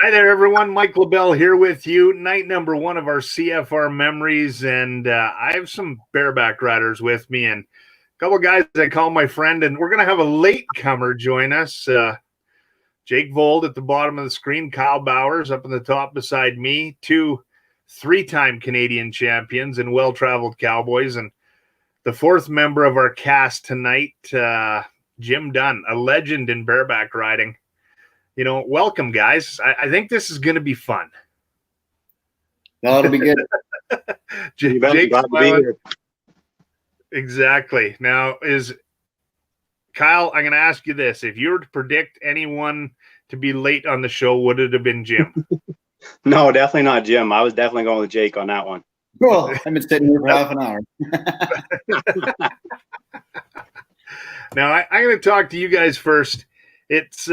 Hi there, everyone. Mike LaBelle here with you. Night number one of our CFR memories, and I have some bareback riders with me and a couple of guys I call my friend, and we're going to have a late comer join us. Jake Vold at the bottom of the screen, Kyle Bowers up in the top beside me, two three-time Canadian champions and well-traveled cowboys, and the fourth member of our cast tonight, Jim Dunn, a legend in bareback riding. You know, welcome, guys. I think this is going to be fun. No, it'll be good. Jake's smiling. Exactly. Now, Kyle, I'm going to ask you this. If you were to predict anyone to be late on the show, would it have been Jim? No, definitely not Jim. I was definitely going with Jake on that one. Well, I've been sitting here for half an hour. Now, I'm going to talk to you guys first. It's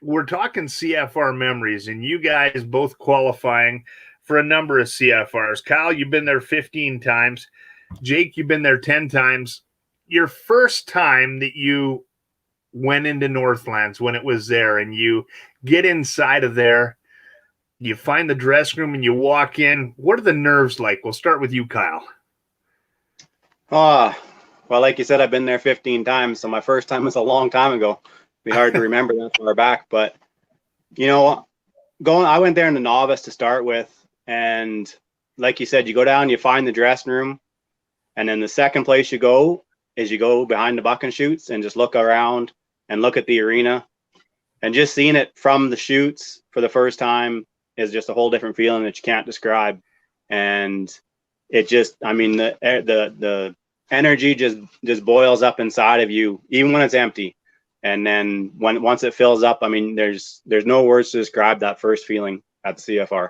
we're talking CFR memories, and you guys both qualifying for a number of CFRs. Kyle, you've been there 15 times. Jake, you've been there 10 times. Your first time that you went into Northlands, when it was there, and you get inside of there, you find the dressing room and you walk in. What are the nerves like? We'll start with you, Kyle. Well, like you said, I've been there 15 times, so my first time was a long time ago. It'd be hard to remember that far back, but you know, I went there in the novice to start with, and like you said, you go down, you find the dressing room, and then the second place you go is you go behind the buck and chutes and just look around and look at the arena, and just seeing it from the chutes for the first time is just a whole different feeling that you can't describe. And it just, I mean, the energy just boils up inside of you, even when it's empty. And then once it fills up, I mean, there's no words to describe that first feeling at the CFR.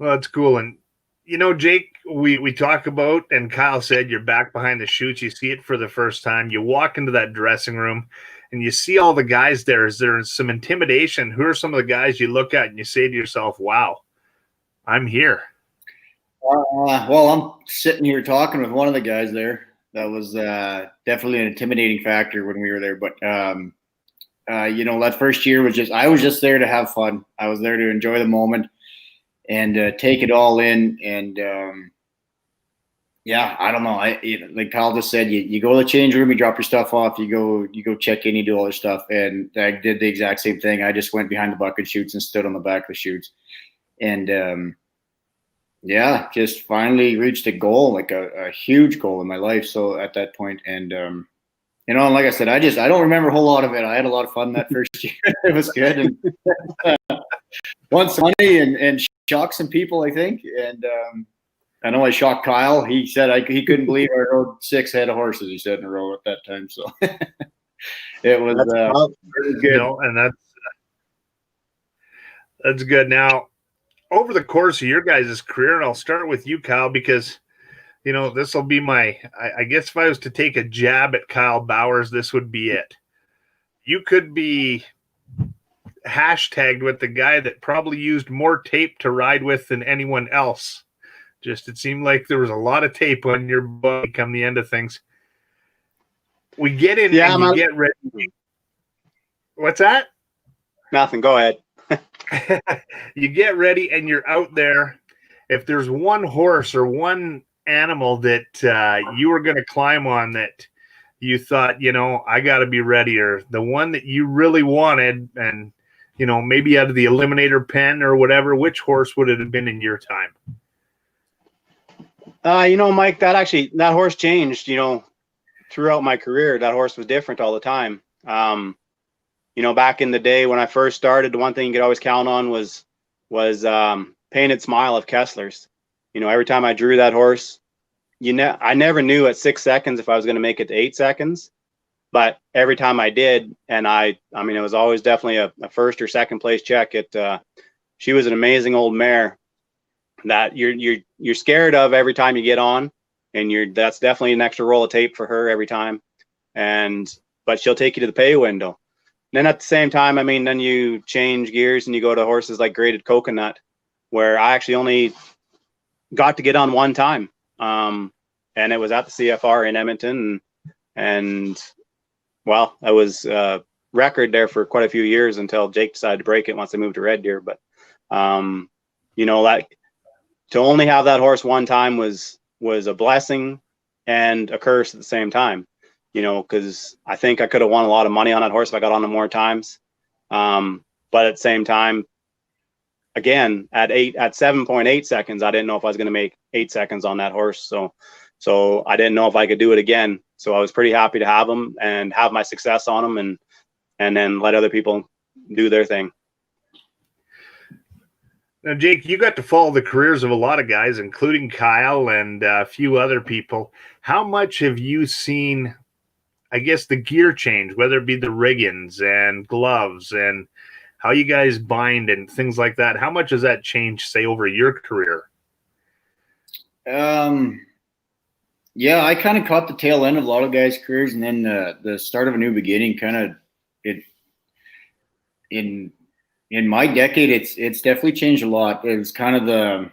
Well, that's cool. And, you know, Jake, we talk about, and Kyle said, you're back behind the chutes. You see it for the first time. You walk into that dressing room and you see all the guys there. Is there some intimidation? Who are some of the guys you look at and you say to yourself, wow, I'm here? Well, I'm sitting here talking with one of the guys there. That was definitely an intimidating factor when we were there. But, you know, that first year I was just there to have fun. I was there to enjoy the moment and take it all in. And, yeah, I don't know. Like Kyle just said, you go to the change room, you drop your stuff off, you go check in, you do all your stuff. And I did the exact same thing. I just went behind the bucket chutes and stood on the back of the chutes. And, yeah, just finally reached a goal, like a huge goal in my life. So at that point, and you know, like I said, I don't remember a whole lot of it. I had a lot of fun that first year. It was good, and won some money and shocked some people, I think. And I know I shocked Kyle. He said he couldn't believe I rode 6 head of horses. He said in a row at that time. So it was good. You know, and that's good. Now, over the course of your guys' career, and I'll start with you, Kyle, because, you know, this will be I guess if I was to take a jab at Kyle Bowers, this would be it. You could be hashtagged with the guy that probably used more tape to ride with than anyone else. Just, it seemed like there was a lot of tape on your body come the end of things. We get in and you get ready. What's that? Nothing. Go ahead. You get ready and you're out there. If there's one horse or one animal that you were going to climb on that you thought, you know, I got to be ready, or the one that you really wanted, and, you know, maybe out of the eliminator pen or whatever, which horse would it have been in your time? You know, Mike, that horse changed, you know, throughout my career. That horse was different all the time. You know, back in the day when I first started, the one thing you could always count on was Painted Smile of Kessler's. You know, every time I drew that horse, I never knew at 6 seconds if I was going to make it to 8 seconds, but every time I did, and I mean, it was always definitely a first or second place check. She was an amazing old mare that you're scared of every time you get on, and that's definitely an extra roll of tape for her every time, but she'll take you to the pay window. Then at the same time, I mean, then you change gears and you go to horses like Graded Coconut, where I actually only got to get on one time. And it was at the CFR in Edmonton. And well, it was record there for quite a few years until Jake decided to break it once they moved to Red Deer. But, you know, like to only have that horse one time was a blessing and a curse at the same time, you know, because I think I could have won a lot of money on that horse if I got on it more times. But at the same time, again, at 7.8 seconds, I didn't know if I was going to make 8 seconds on that horse. So I didn't know if I could do it again. So I was pretty happy to have him and have my success on him, and then let other people do their thing. Now, Jake, you got to follow the careers of a lot of guys, including Kyle and a few other people. How much have you seen, I guess, the gear change, whether it be the riggings and gloves and how you guys bind and things like that? How much has that changed, say, over your career? Yeah, I kind of caught the tail end of a lot of guys' careers, and then the start of a new beginning. Kind of in my decade, it's definitely changed a lot. It was kind of the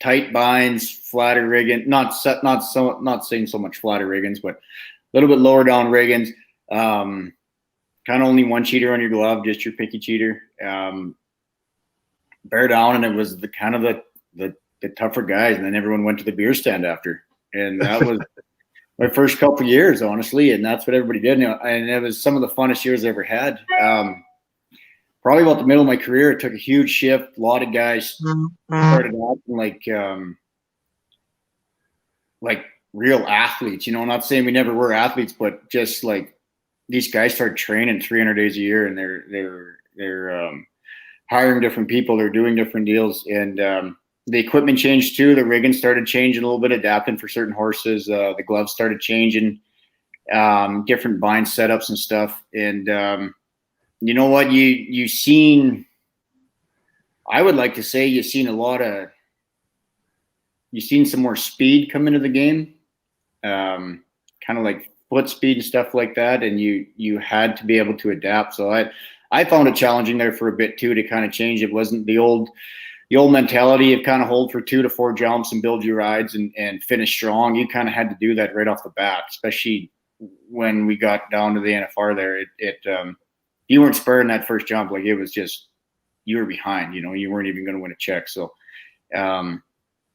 tight binds, flatter rigging, not saying so much flatter riggings, but a little bit lower down riggings. Kind of only one cheater on your glove, just your picky cheater. Bear down, and it was the kind of the tougher guys, and then everyone went to the beer stand after. And that was my first couple of years, honestly, and that's what everybody did. And it was some of the funnest years I ever had. Probably about the middle of my career, it took a huge shift. A lot of guys started acting like real athletes. You know, not saying we never were athletes, but just like these guys start training 300 days a year, and they're hiring different people. They're doing different deals, and the equipment changed too. The rigging started changing a little bit, adapting for certain horses. The gloves started changing, different bind setups and stuff. And you know what? You seen, I would like to say you've seen some more speed come into the game, kind of like foot speed and stuff like that. And you had to be able to adapt. So I found it challenging there for a bit too, to kind of change. It wasn't the old mentality of kind of hold for 2 to 4 jumps and build your rides and finish strong. You kind of had to do that right off the bat, especially when we got down to the NFR there. You weren't spurring that first jump. Like, it was just, you were behind, you know, you weren't even going to win a check. So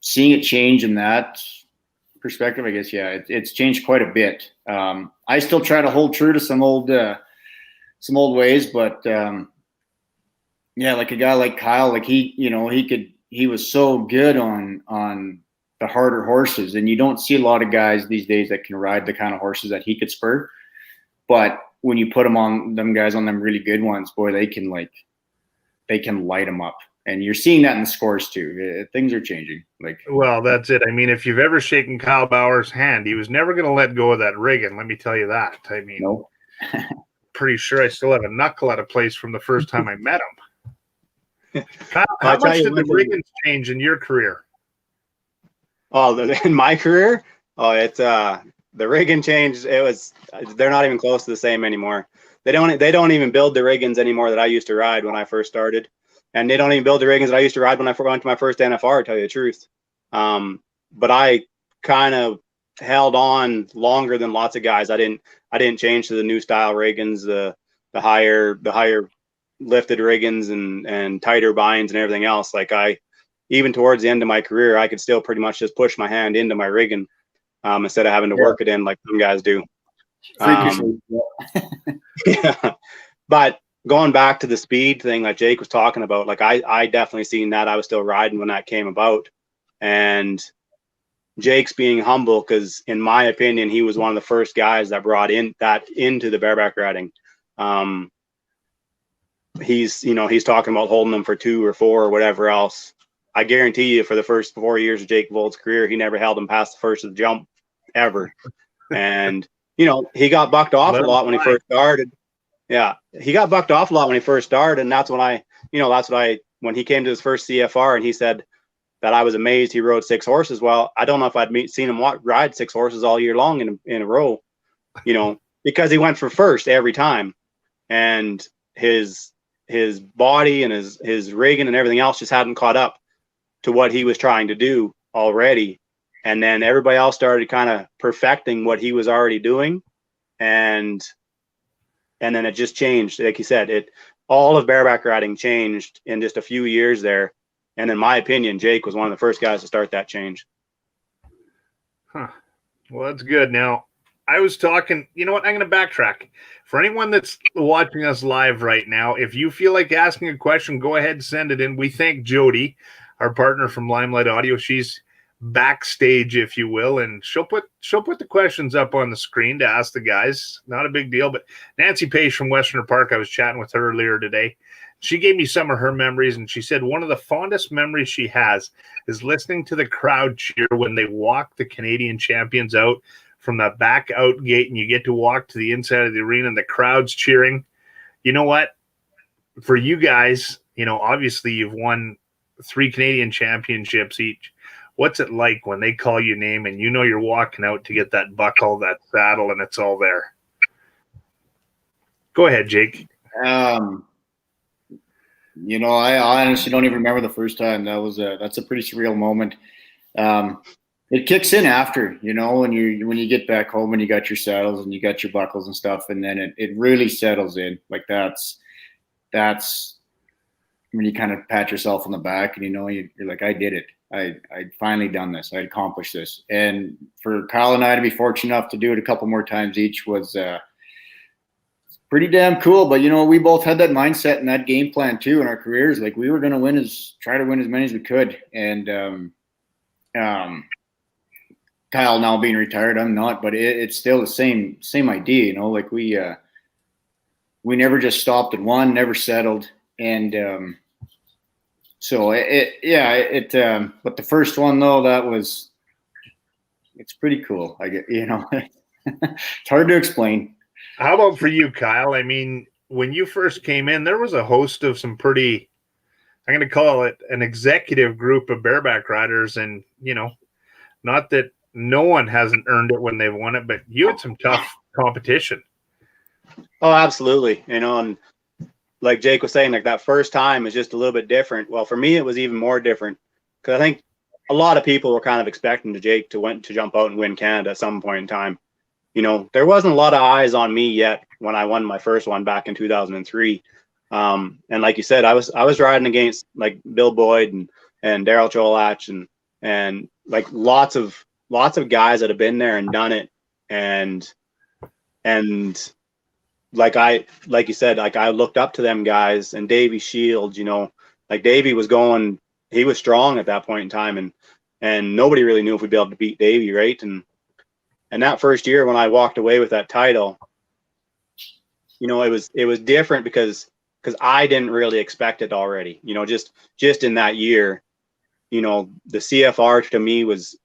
seeing it change in that perspective, I guess, yeah, it's changed quite a bit. I still try to hold true to some old ways, but yeah, like a guy like Kyle, like he was so good on the harder horses, and you don't see a lot of guys these days that can ride the kind of horses that he could spur. But when you put them really good ones, boy, they can light them up. And you're seeing that in the scores too. Things are changing. Well, that's it. I mean, if you've ever shaken Kyle Bowers' hand, he was never going to let go of that rigging. Let me tell you that. I mean, no. Pretty sure I still have a knuckle out of place from the first time I met him. Kyle, how much did the riggings change in your career? Oh, in my career? Oh, it's the rigging changed. They're not even close to the same anymore. They don't even build the riggings anymore that I used to ride when I first started. And they don't even build the riggings that I used to ride when I went to my first NFR, to tell you the truth. But I kind of held on longer than lots of guys. I didn't change to the new style riggings, the higher lifted riggings and tighter binds and everything else. Like, even towards the end of my career, I could still pretty much just push my hand into my rigging instead of having to work it in like some guys do. Yeah. But going back to the speed thing like Jake was talking about, like I definitely seen that. I was still riding when that came about, and Jake's being humble, because in my opinion, he was one of the first guys that brought into the bareback riding. He's talking about holding them for 2 or 4 or whatever else. I guarantee you, for the first 4 years of Jake Vold's career, he never held him past the first of the jump ever. And he got bucked off a lot when he first started. Yeah, he got bucked off a lot when he first started, and that's when when he came to his first CFR, and he said that I was amazed he rode 6 horses. Well, I don't know if I'd seen him ride 6 horses all year long in a row, because he went for first every time, and his body and his rigging and everything else just hadn't caught up to what he was trying to do already. And then everybody else started kind of perfecting what he was already doing, and And then it just changed. Like you said, all of bareback riding changed in just a few years there. And in my opinion, Jake was one of the first guys to start that change. Huh. Well, that's good. Now, I was talking, you know what? I'm going to backtrack. For anyone that's watching us live right now, if you feel like asking a question, go ahead and send it in. We thank Jody, our partner from Limelight Audio. She's backstage, if you will, and she'll put the questions up on the screen to ask the guys. Not a big deal. But Nancy Page from Westerner Park, I was chatting with her earlier today. She gave me some of her memories, and she said one of the fondest memories she has is listening to the crowd cheer when they walk the Canadian champions out from the back out gate, and you get to walk to the inside of the arena and the crowd's cheering. You know what? For you guys, you know, obviously you've won 3 Canadian championships each. What's it like when they call your name and you know you're walking out to get that buckle, that saddle, and it's all there? Go ahead, Jake. You know, I honestly don't even remember the first time. That's a pretty surreal moment. It kicks in after, you know, when you get back home and you got your saddles and you got your buckles and stuff, and then it really settles in. Like that's when you kind of pat yourself on the back and you know you're like, I did it. I'd finally done this. I accomplished this. And for Kyle and I to be fortunate enough to do it a couple more times each was pretty damn cool. But, you know, we both had that mindset and that game plan too in our careers. Like we were going to try to win as many as we could. And Kyle now being retired, I'm not, but it's still the same idea, you know, like we never just stopped and won, never settled. And so but the first one though, it's pretty cool. I get, you know, it's hard to explain. How about for you, Kyle? I mean, when you first came in, there was a host of some pretty, I'm going to call it an executive group of bareback riders. And, you know, not that no one hasn't earned it when they've won it, but you had some tough competition. Oh, absolutely. You know, and like Jake was saying, like that first time is just a little bit different. Well, for me, it was even more different because I think a lot of people were kind of expecting Jake to jump out and win Canada at some point in time. You know, there wasn't a lot of eyes on me yet when I won my first one back in 2003. And like you said, I was riding against like Bill Boyd and Daryl Cholach and like lots of guys that have been there and done it. And like you said, like I looked up to them guys and Davey Shields, you know, like Davey he was strong at that point in time and nobody really knew if we'd be able to beat Davey. Right. And that first year when I walked away with that title, you know, it was different because I didn't really expect it already, you know, just in that year, you know, the CFR to me was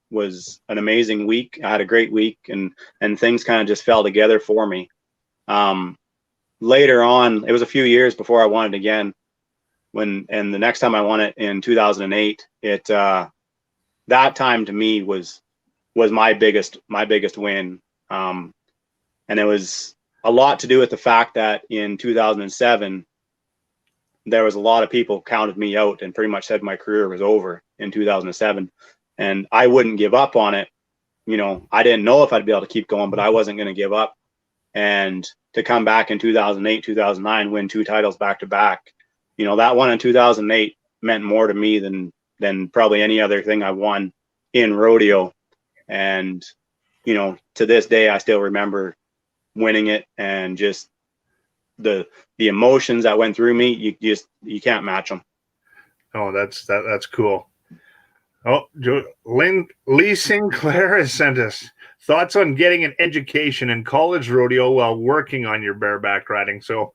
an amazing week. I had a great week and things kind of just fell together for me. Later on, it was a few years before I won it again and the next time I won it in 2008, that time to me was my biggest win. And it was a lot to do with the fact that in 2007, there was a lot of people counted me out and pretty much said my career was over in 2007. And I wouldn't give up on it. You know, I didn't know if I'd be able to keep going, but I wasn't going to give up. And to come back in 2008, 2009, win 2 titles back to back, you know, that one in 2008 meant more to me than probably any other thing I won in rodeo. And, you know, to this day, I still remember winning it and just the emotions that went through me. You can't match them. Oh, that's cool. Oh, Lee Sinclair has sent us thoughts on getting an education in college rodeo while working on your bareback riding. So,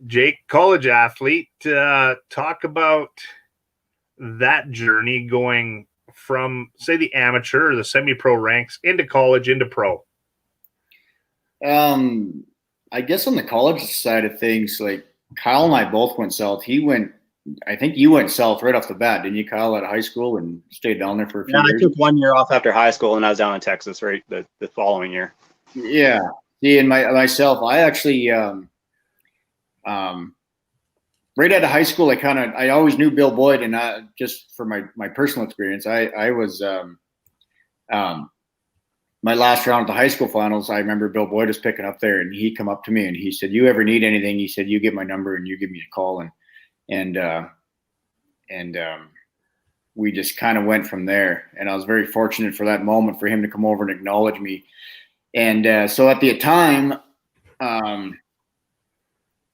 Jake, college athlete, talk about that journey going from, say, the amateur or the semi-pro ranks into college, into pro. I guess on the college side of things, like Kyle and I both went south. I think you went south right off the bat, didn't you, Kyle, out of high school and stayed down there for a few years? I took 1 year off after high school and I was down in Texas, right, the following year. Yeah. See, and myself, I actually, right out of high school, I always knew Bill Boyd, and just for my personal experience, I was my last round at the high school finals, I remember Bill Boyd was picking up there, and he come up to me and he said, "You ever need anything?" He said, "You get my number and you give me a call." And we just kind of went from there. And I was very fortunate for that moment for him to come over and acknowledge me. And so at the time,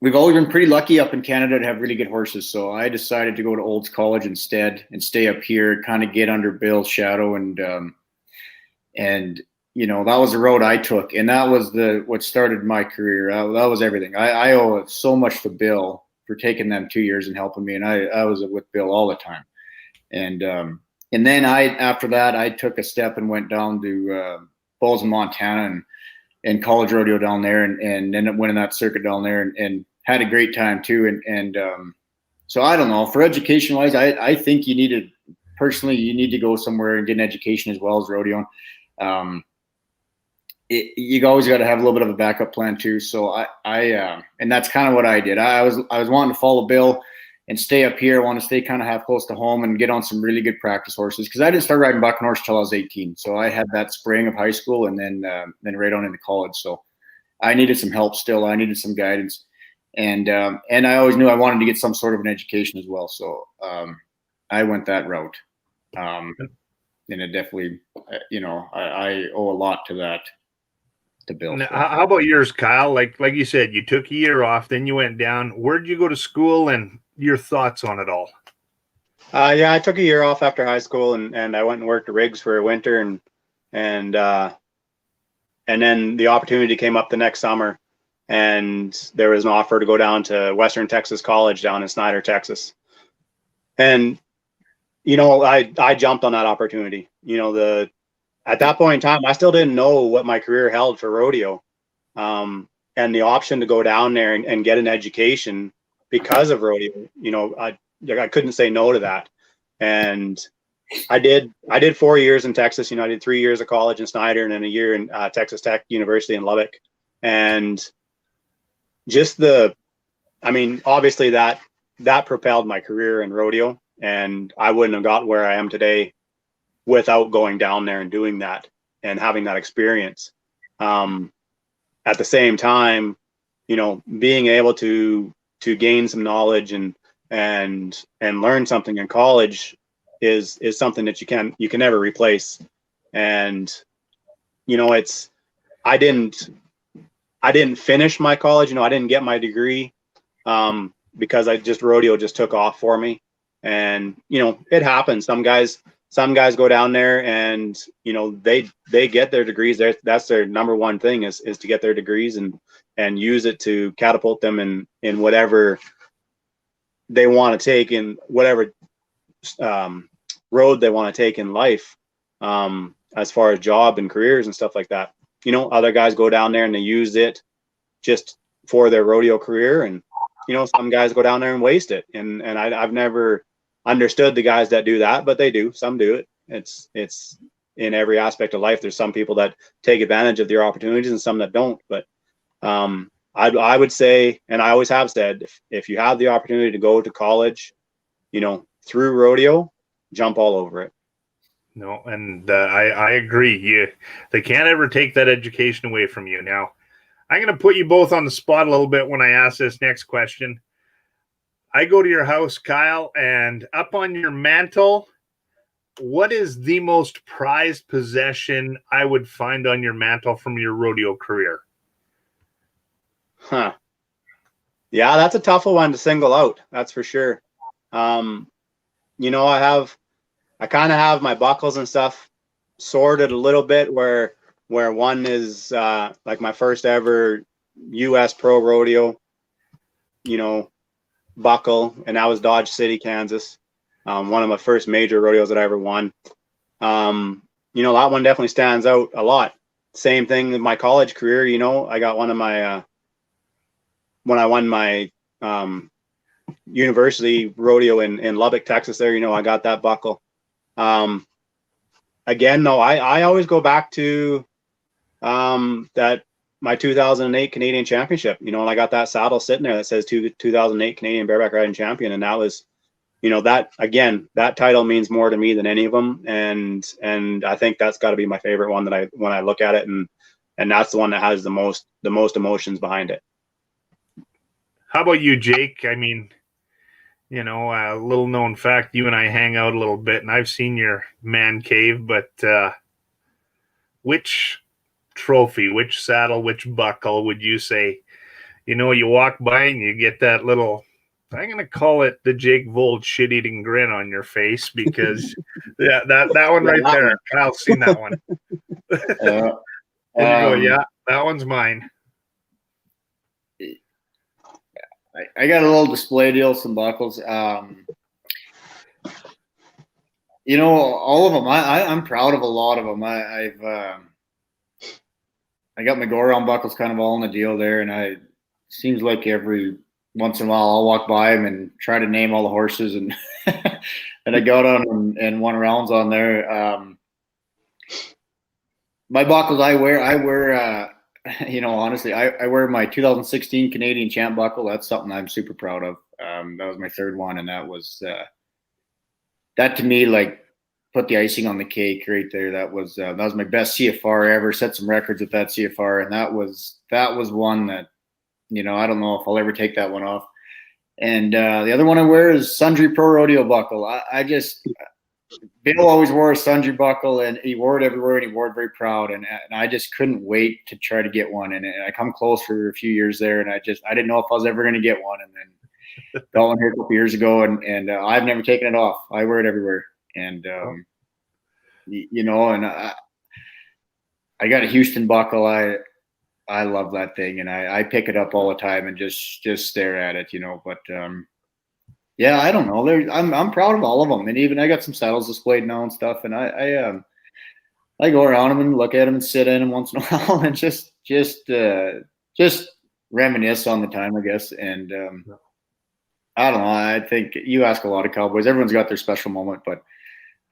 we've always been pretty lucky up in Canada to have really good horses. So I decided to go to Olds College instead and stay up here, kind of get under Bill's shadow. And you know, that was the road I took. And that was what started my career. That was everything. I owe so much to Bill for taking them 2 years and helping me. And I was with Bill all the time. And then after that, I took a step and went down to Bozeman, Montana and college rodeo down there and ended up winning that circuit down there and had a great time too. So I don't know, for education wise, I think you need to go somewhere and get an education as well as rodeo. You always got to have a little bit of a backup plan too. So and that's kind of what I did. I was wanting to follow Bill and stay up here. I want to stay kind of half close to home and get on some really good practice horses, because I didn't start riding bucking horse till I was 18. So I had that spring of high school and then right on into college. So I needed some help still. I needed some guidance, and I always knew I wanted to get some sort of an education as well. So I went that route, and it definitely, you know, I owe a lot to that. To Bill. Now, how about yours, Kyle? Like you said, you took a year off, then you went down. Where'd you go to school, and your thoughts on it all? Yeah, I took a year off after high school, and I went and worked at Riggs for a winter, and then the opportunity came up the next summer, and there was an offer to go down to Western Texas College down in Snyder, Texas. And you know, I jumped on that opportunity. You know, at that point in time, I still didn't know what my career held for rodeo. And the option to go down there and get an education because of rodeo, you know, I couldn't say no to that. And I did 4 years in Texas. You know, I did 3 years of college in Snyder and then a year in Texas Tech University in Lubbock. And just obviously that propelled my career in rodeo, and I wouldn't have got where I am today without going down there and doing that and having that experience. At the same time, you know, being able to gain some knowledge and learn something in college is something that you can never replace. And, you know, I didn't finish my college, you know, I didn't get my degree, because rodeo just took off for me. And, you know, it happens. Some guys go down there and, you know, they get their degrees. That's their number one thing is to get their degrees and use it to catapult them in whatever they want to take, in whatever road they want to take in life, as far as job and careers and stuff like that. You know, other guys go down there and they use it just for their rodeo career. And, you know, some guys go down there and waste it. And I've never understood the guys that do that, but they do. Some do it. It's in every aspect of life. There's some people that take advantage of their opportunities and some that don't. But I would say, and I always have said, if you have the opportunity to go to college, you know, through rodeo, jump all over it. No, and I agree. They can't ever take that education away from you. Now, I'm going to put you both on the spot a little bit when I ask this next question. I go to your house, Kyle, and up on your mantle, what is the most prized possession I would find on your mantle from your rodeo career? Huh. Yeah, that's a tough one to single out. That's for sure. You know, I kind of have my buckles and stuff sorted a little bit where one is like my first ever U.S. Pro Rodeo, you know, buckle, and that was Dodge City, Kansas. One of my first major rodeos that I ever won. You know, that one definitely stands out a lot. Same thing in my college career. You know, I got one of my when I won my university rodeo in Lubbock, Texas there, you know, I got that buckle. Again, though, I always go back to that my 2008 Canadian Championship, you know, and I got that saddle sitting there that says 2008 Canadian Bareback Riding Champion. And that was, that, again, that title means more to me than any of them. And I think that's got to be my favorite one when I look at it. And that's the one that has the most emotions behind it. How about you, Jake? I mean, a little known fact, you and I hang out a little bit, and I've seen your man cave, but which trophy, which saddle, which buckle would you say, you walk by and you get that little, I'm going to call it the Jake Vold shit-eating grin on your face, because that one right there, Kyle's seen that one. And you go, yeah, that one's mine. I got a little display deal, some buckles. All of them. I'm proud of a lot of them. I got my go-around buckles kind of all in the deal there, and seems like every once in a while I'll walk by them and try to name all the horses, and and I got on them and won rounds on there. My buckles I wear, honestly, I wear my 2016 Canadian Champ buckle. That's something I'm super proud of. That was my third one, and that was that to me, like, put the icing on the cake right there. That was my best CFR ever. Set some records with that CFR, and that was one that, I don't know if I'll ever take that one off. And the other one I wear is Sundry Pro Rodeo buckle. Bill always wore a Sundry buckle, and he wore it everywhere, and he wore it very proud. And I just couldn't wait to try to get one. And I come close for a few years there, and I didn't know if I was ever going to get one. And then got one here a couple years ago, and I've never taken it off. I wear it everywhere. And and I got a Houston buckle. I love that thing, and I pick it up all the time and just stare at it, But yeah, I don't know. I'm proud of all of them, and even I got some saddles displayed now and stuff. And I go around them and look at them and sit in them once in a while and just reminisce on the time, I guess. And I don't know. I think you ask a lot of cowboys. Everyone's got their special moment, but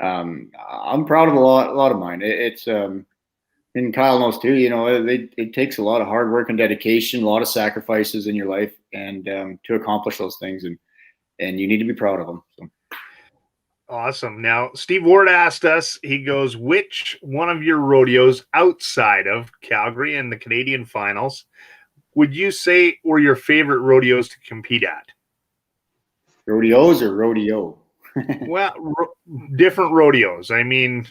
I'm proud of a lot of mine. It's and Kyle knows too. It takes a lot of hard work and dedication, a lot of sacrifices in your life, and to accomplish those things, and you need to be proud of them. So. Awesome. Now, Steve Ward asked us, he goes, which one of your rodeos outside of Calgary and the Canadian Finals would you say were your favorite rodeos to compete at? Rodeos or rodeo? Well, different rodeos. I mean,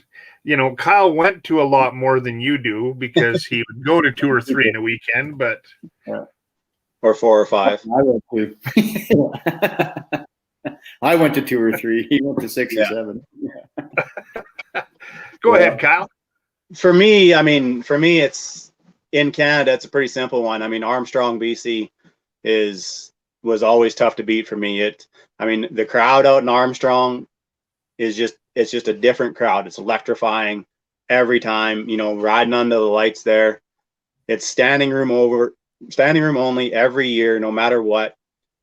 Kyle went to a lot more than you do, because he would go to 2 or 3 in a weekend, but or 4 or 5. I went to 2 or 3. He went to 6 or 7. Yeah. Go ahead, Kyle. For me, it's in Canada. It's a pretty simple one. I mean, Armstrong, BC was always tough to beat for me. The crowd out in Armstrong is just a different crowd. It's electrifying every time, riding under the lights there. It's standing room only every year, no matter what.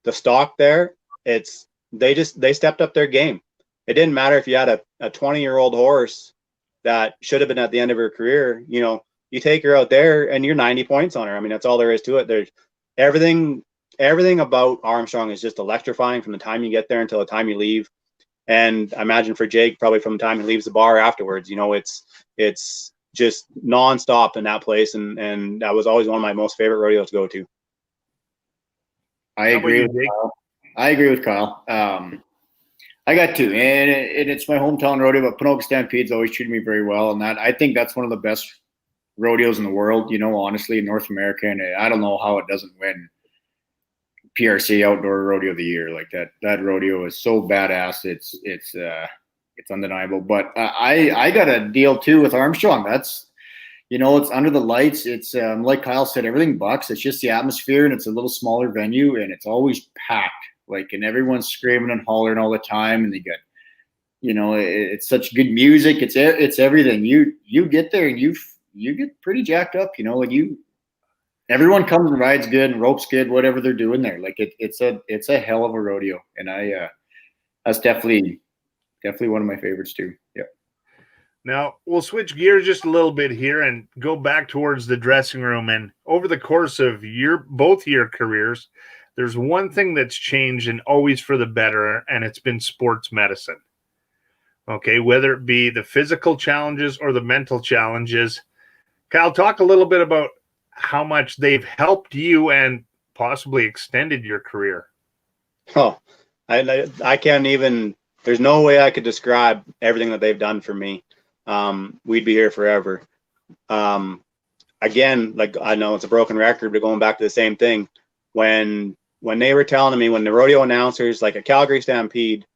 The stock there, they stepped up their game. It didn't matter if you had a 20-year-old horse that should have been at the end of her career. You take her out there and you're 90 points on her. I mean, that's all there is to it. There's everything about Armstrong is just electrifying from the time you get there until the time you leave. And I imagine for Jake, probably from the time he leaves the bar afterwards, it's just nonstop in that place. And that was always one of my most favorite rodeos to go to. I agree with Kyle. I got 2, and it's my hometown rodeo, but Ponoka Stampede's always treated me very well. And I think that's one of the best rodeos in the world, honestly, in North America. And I don't know how it doesn't win PRC Outdoor Rodeo of the Year. Like that rodeo is so badass. It's undeniable. But I got a deal too with Armstrong. That's, it's under the lights. It's like Kyle said, everything bucks. It's just the atmosphere, and it's a little smaller venue, and it's always packed. And everyone's screaming and hollering all the time, and they got, it's such good music. It's everything. You get there and you get pretty jacked up. Everyone comes and rides good and ropes good, whatever they're doing there. It's a hell of a rodeo, and that's definitely one of my favorites too. Yeah. Now we'll switch gears just a little bit here and go back towards the dressing room. And over the course of both your careers, there's one thing that's changed and always for the better, and it's been sports medicine. Okay, whether it be the physical challenges or the mental challenges. Kyle, talk a little bit about how much they've helped you and possibly extended your career. Oh, I can't even, there's no way I could describe everything that they've done for me. We'd be here forever. Again, like, I know it's a broken record, but going back to the same thing, when they were telling me, when the rodeo announcers, like at Calgary Stampede,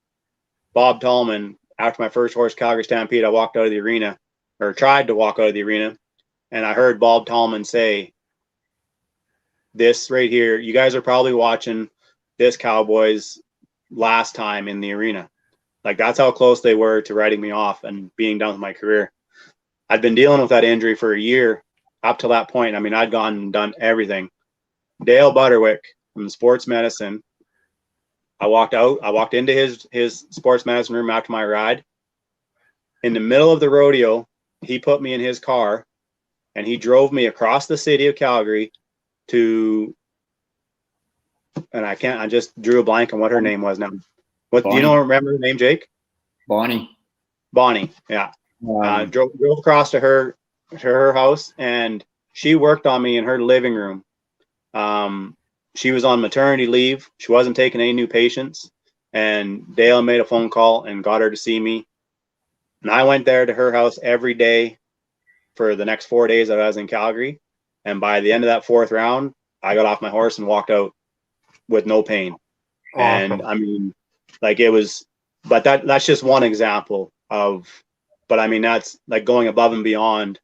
Bob Tallman, after my first horse, Calgary Stampede, I walked out of the arena, or tried to walk out of the arena, and I heard Bob Tallman say, this right here, you guys are probably watching this Cowboys last time in the arena. Like, that's how close they were to writing me off and being done with my career. I'd been dealing with that injury for a year up to that point. I mean, I'd gone and done everything. Dale Butterwick from sports medicine. I walked into his sports medicine room after my ride. In the middle of the rodeo, he put me in his car and he drove me across the city of Calgary to, and I just drew a blank on what her name was now. What Bonnie. Do you remember her name, Jake? Bonnie, yeah. Drove across to her house, and she worked on me in her living room. She was on maternity leave. She wasn't taking any new patients, and Dale made a phone call and got her to see me. And I went there to her house every day for the next 4 days that I was in Calgary. And by the end of that fourth round, I got off my horse and walked out with no pain. Awesome. And I mean, like, it was, but that's just one example of, but I mean, that's like going above and beyond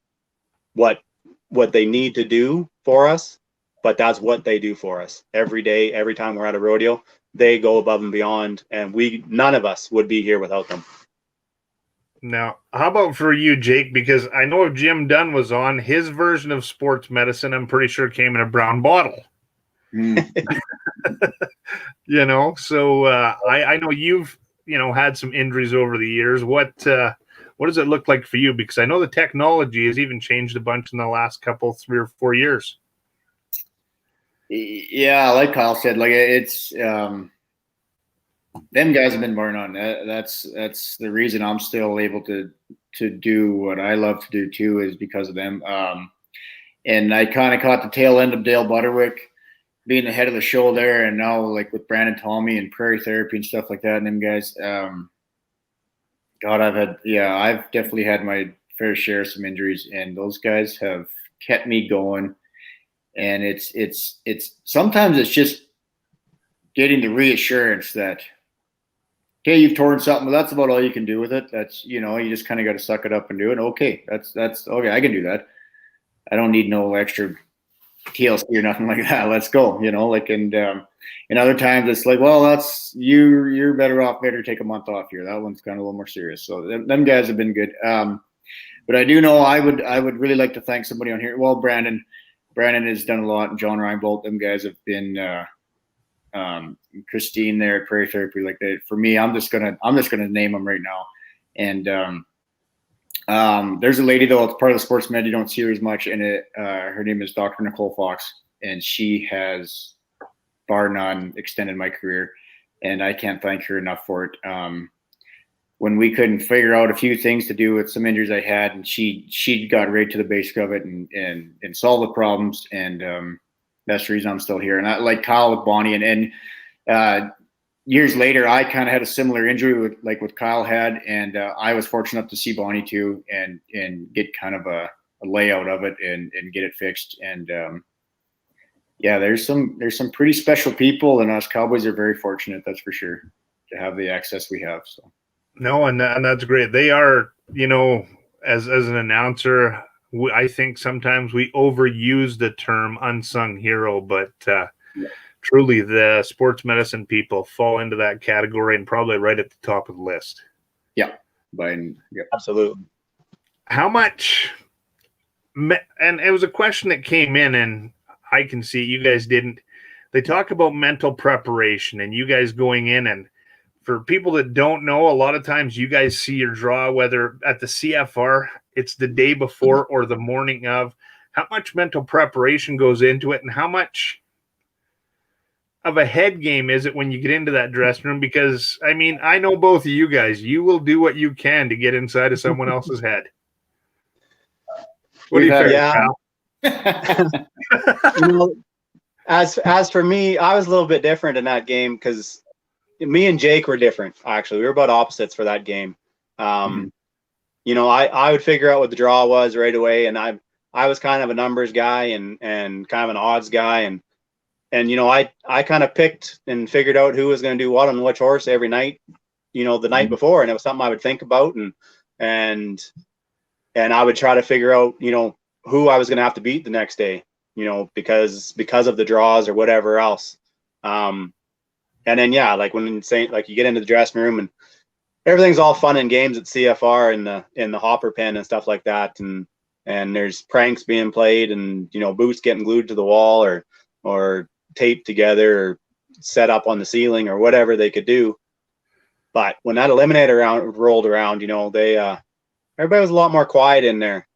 what they need to do for us, but that's what they do for us every day. Every time we're at a rodeo, they go above and beyond, and none of us would be here without them. Now, how about for you, Jake? Because I know if Jim Dunn was on, his version of sports medicine, I'm pretty sure came in a brown bottle. You know, so I know you've, had some injuries over the years. What does it look like for you? Because I know the technology has even changed a bunch in the last 3 or 4 years. Yeah, like Kyle said, like, it's them guys have been burning on. That's the reason I'm still able to do what I love to do too, is because of them. And I kind of caught the tail end of Dale Butterwick being the head of the show there, and now, like, with Brandon Tommy and Prairie Therapy and stuff like that, and them guys. God, I've definitely had my fair share of some injuries, and those guys have kept me going. And it's sometimes it's just getting the reassurance that, okay, you've torn something, but that's about all you can do with it. That's, you just kind of got to suck it up and do it. Okay, that's okay. I can do that. I don't need no extra TLC or nothing like that. Let's go. And other times it's like, well, that's you're better off. Better take a month off here. That one's kind of a little more serious. So them guys have been good. But I do know I would really like to thank somebody on here. Well, Brandon has done a lot, and John Reinbolt. Them guys have been. Christine there at Prairie Therapy, like that. For me, I'm just gonna name them right now. And there's a lady, though, it's part of the sports med, you don't see her as much, and her name is Dr. Nicole Fox, and she has, bar none, extended my career, and I can't thank her enough for it. When we couldn't figure out a few things to do with some injuries I had, and she got right to the basic of it and solved the problems, and that's the reason I'm still here. And I, like Kyle with Bonnie, and years later, I kind of had a similar injury with Kyle had, and I was fortunate enough to see Bonnie too, and get kind of a layout of it and get it fixed. And there's some pretty special people, and us Cowboys are very fortunate, that's for sure, to have the access we have. So no, and that's great. They are, as an announcer, I think sometimes we overuse the term unsung hero, but truly the sports medicine people fall into that category and probably right at the top of the list. Yeah. Absolutely. How much, and it was a question that came in, and I can see you guys didn't, they talk about mental preparation and you guys going in, and for people that don't know, a lot of times you guys see your draw, whether at the CFR, it's the day before or the morning of. How much mental preparation goes into it, and how much of a head game is it when you get into that dressing room? Because, I mean, I know both of you guys. You will do what you can to get inside of someone else's head. What do you think, Kyle? You know, as for me, I was a little bit different in that game because me and Jake were different. Actually, we were about opposites for that game. You know, I would figure out what the draw was right away, and I was kind of a numbers guy and kind of an odds guy, and you know, I kind of picked and figured out who was going to do what on which horse every night, you know, the night before, and it was something I would think about, and I would try to figure out, you know, who I was going to have to beat the next day, you know, because of the draws or whatever else. And then, yeah, like when you get into the dressing room and everything's all fun and games at CFR in the hopper pen and stuff like that. And there's pranks being played and, you know, boots getting glued to the wall or taped together or set up on the ceiling or whatever they could do. But when that eliminator round rolled around, you know, everybody was a lot more quiet in there.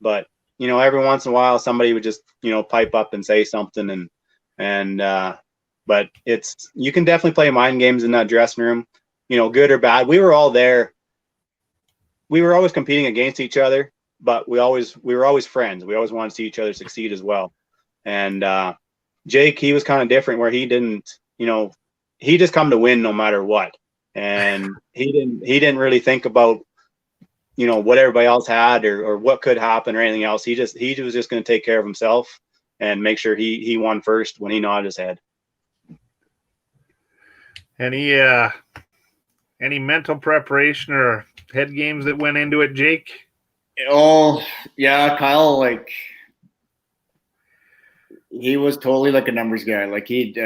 But, you know, every once in a while somebody would just, you know, pipe up and say something but you can definitely play mind games in that dressing room, you know, good or bad. We were all there. We were always competing against each other, but we were always friends. We always wanted to see each other succeed as well. And Jake, he was kind of different where he didn't, you know, he just come to win no matter what. And he didn't really think about, you know, what everybody else had or what could happen or anything else. He was just going to take care of himself and make sure he won first when he nodded his head. Any mental preparation or head games that went into it, Jake? Oh, yeah, Kyle, like, he was totally like a numbers guy. Like, he'd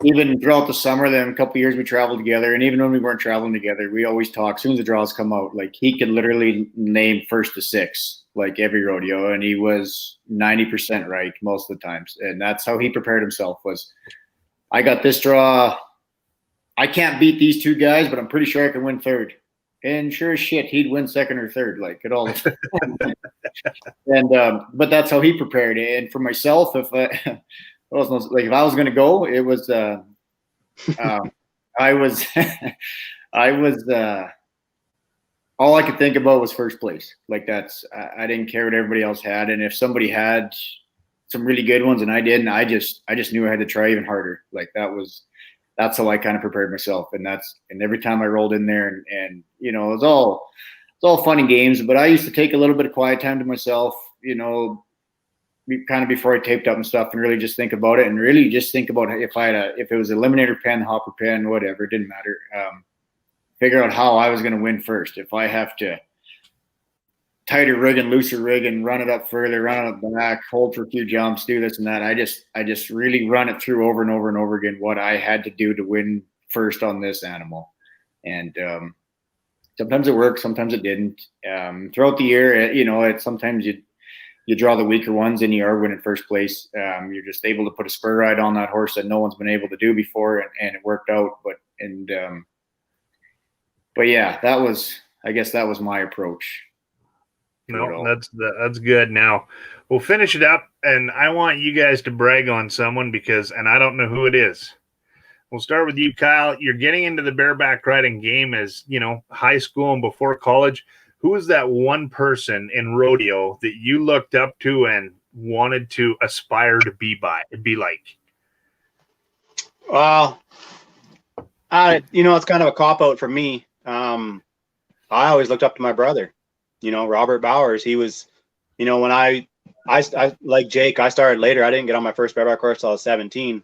even throughout the summer, then a couple of years we traveled together, and even when we weren't traveling together, we always talk. As soon as the draws come out, like, he could literally name first to six, like, every rodeo, and he was 90% right most of the times. And that's how he prepared himself was, I got this draw. I can't beat these two guys, but I'm pretty sure I can win third. And sure as shit, he'd win second or third, like, at all. And but that's how he prepared. And for myself, if I was going to go, it was I was all I could think about was first place. Like, I didn't care what everybody else had, and if somebody had some really good ones and I didn't, I just knew I had to try even harder. Like, that's how I kind of prepared myself. And every time I rolled in there and you know, it's all fun and games, but I used to take a little bit of quiet time to myself, you know, kind of before I taped up and stuff, and really just think about it and really just think about if it was eliminator pen, hopper pen, whatever, it didn't matter. Figure out how I was going to win first. If I have to tighter rig and looser rig and run it up further, run it up back, hold for a few jumps, do this and that. I just really run it through over and over and over again what I had to do to win first on this animal. And sometimes it worked, sometimes it didn't. Throughout the year, you know, sometimes you draw the weaker ones and you are winning first place. You're just able to put a spur ride on that horse that no one's been able to do before, and it worked out. But yeah, I guess that was my approach. No, that's good. Now we'll finish it up, and I want you guys to brag on someone and I don't know who it is. We'll start with you, Kyle. You're getting into the bareback riding game as, you know, high school and before college. Who is that one person in rodeo that you looked up to and wanted to aspire to be like? Well, you know, it's kind of a cop out for me. I always looked up to my brother. You know, Robert Bowers, he was, you know, when I like Jake, I started later. I didn't get on my first bareback horse till I was 17.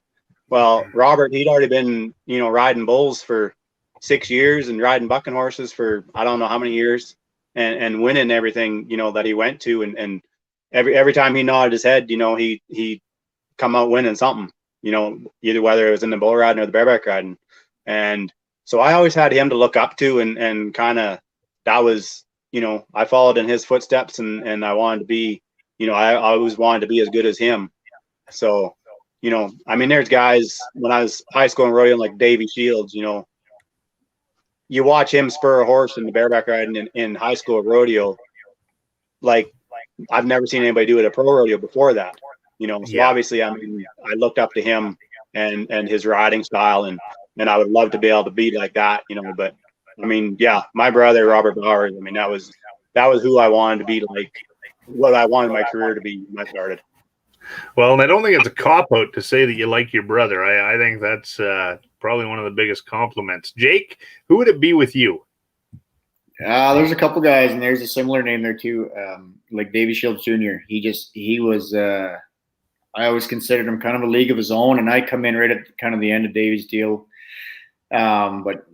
Well, Robert, he'd already been, you know, riding bulls for 6 years and riding bucking horses for I don't know how many years and winning everything, you know, that he went to. And every time he nodded his head, you know, he come out winning something, you know, either whether it was in the bull riding or the bareback riding. And so I always had him to look up to and kind of that was, you know, I followed in his footsteps and I wanted to be, you know, I always wanted to be as good as him. So, you know, I mean, there's guys when I was high school and rodeo like Davey Shields, you know, you watch him spur a horse in the bareback riding in high school rodeo. Like I've never seen anybody do it at pro rodeo before that, you know, so obviously, I mean, I looked up to him and his riding style, and I would love to be able to be like that, but I mean, yeah, my brother Robert Bowers, I mean, that was who I wanted to be, like what I wanted my career to be when I started. Well, and I don't think it's a cop-out to say that you like your brother. I think that's probably one of the biggest compliments. Jake, who would it be with you? There's a couple guys, and there's a similar name there too, like Davy Shields Jr. He was I always considered him kind of a league of his own, and I come in right at kind of the end of Davy's deal. But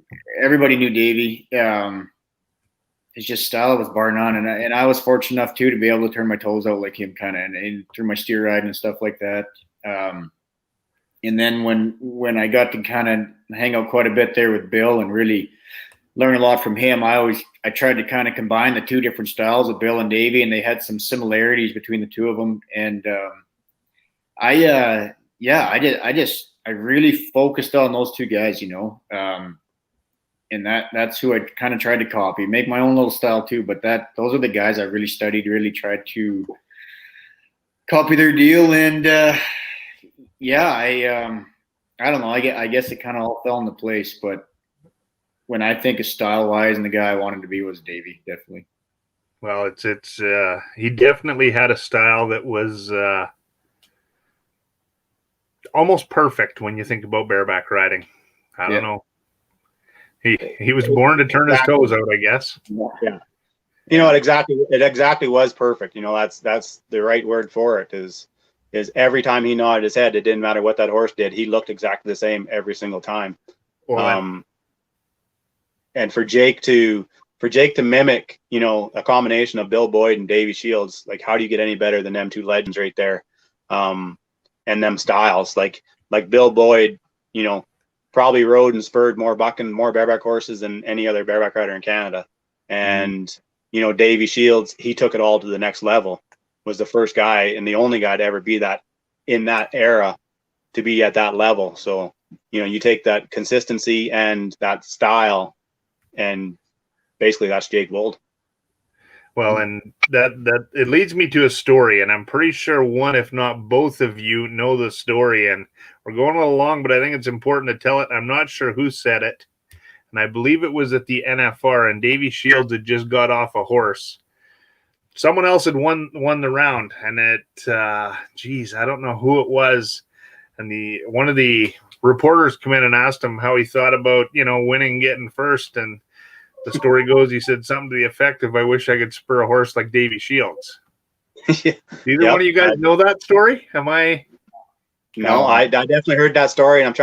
everybody knew Davy. His just style was bar none, and I was fortunate enough too to be able to turn my toes out like him, kind of, and through my steer riding and stuff like that. And then when I got to kind of hang out quite a bit there with Bill and really learn a lot from him, I tried to kind of combine the two different styles of Bill and Davy, and they had some similarities between the two of them. And I really focused on those two guys, and that's who I kind of tried to copy, make my own little style too. But those are the guys I really studied, really tried to copy their deal. And I don't know. I guess it kind of all fell into place. But when I think of style wise, and the guy I wanted to be was Davy, definitely. Well, he definitely had a style that was almost perfect when you think about bareback riding. I don't know. He was born to turn his toes out, I guess. Yeah. It exactly was perfect. That's the right word for it, is every time he nodded his head, it didn't matter what that horse did. He looked exactly the same every single time. Well, and for Jake to mimic, a combination of Bill Boyd and Davy Shields, like, how do you get any better than them two legends right there? And them styles, like Bill Boyd, probably rode and spurred more bareback horses than any other bareback rider in Canada. And, Davy Shields, he took it all to the next level, was the first guy and the only guy to ever be that in that era, to be at that level. So, you take that consistency and that style, and basically that's Jake Vold. Well, and that it leads me to a story, and I'm pretty sure one, if not both of you, know the story. And we're going a little long, but I think it's important to tell it. I'm not sure who said it, and I believe it was at the NFR, and Davy Shields had just got off a horse. Someone else had won the round, and I don't know who it was. And one of the reporters come in and asked him how he thought about, winning, getting first, and the story goes, he said something to the effect of, "I wish I could spur a horse like Davy Shields." Either one of you guys know that story? Am I? No, I definitely heard that story, and I'm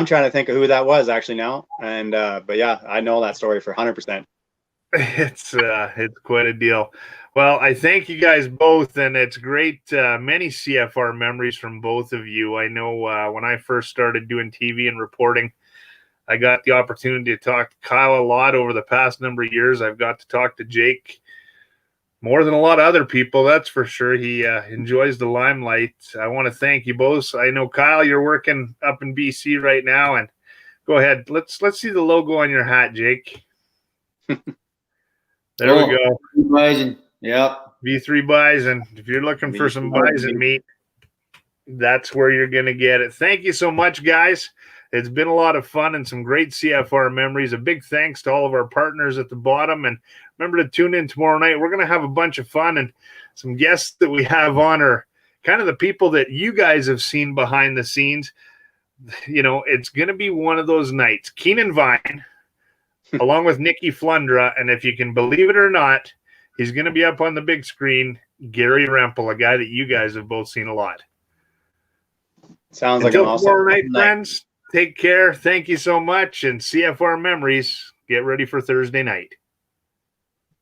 trying to think of who that was actually now. And but yeah, I know that story for 100%. It's quite a deal. Well, I thank you guys both, and it's great. Many CFR memories from both of you. I know when I first started doing TV and reporting, I got the opportunity to talk to Kyle a lot over the past number of years. I've got to talk to Jake more than a lot of other people, that's for sure. He enjoys the limelight. I want to thank you both. I know, Kyle, you're working up in BC right now, and go ahead. Let's see the logo on your hat, Jake. There we go. Bison. Yep. V3 Bison. If you're looking for some bison meat, that's where you're going to get it. Thank you so much, guys. It's been a lot of fun and some great CFR memories. A big thanks to all of our partners at the bottom. And remember to tune in tomorrow night. We're going to have a bunch of fun, and some guests that we have on are kind of the people that you guys have seen behind the scenes. It's going to be one of those nights. Keenan Vine, along with Nikki Flundra. And if you can believe it or not, he's going to be up on the big screen. Gary Rempel, a guy that you guys have both seen a lot. Sounds like an awesome tomorrow night, friends. Take care. Thank you so much. And CFR Memories, get ready for Thursday night.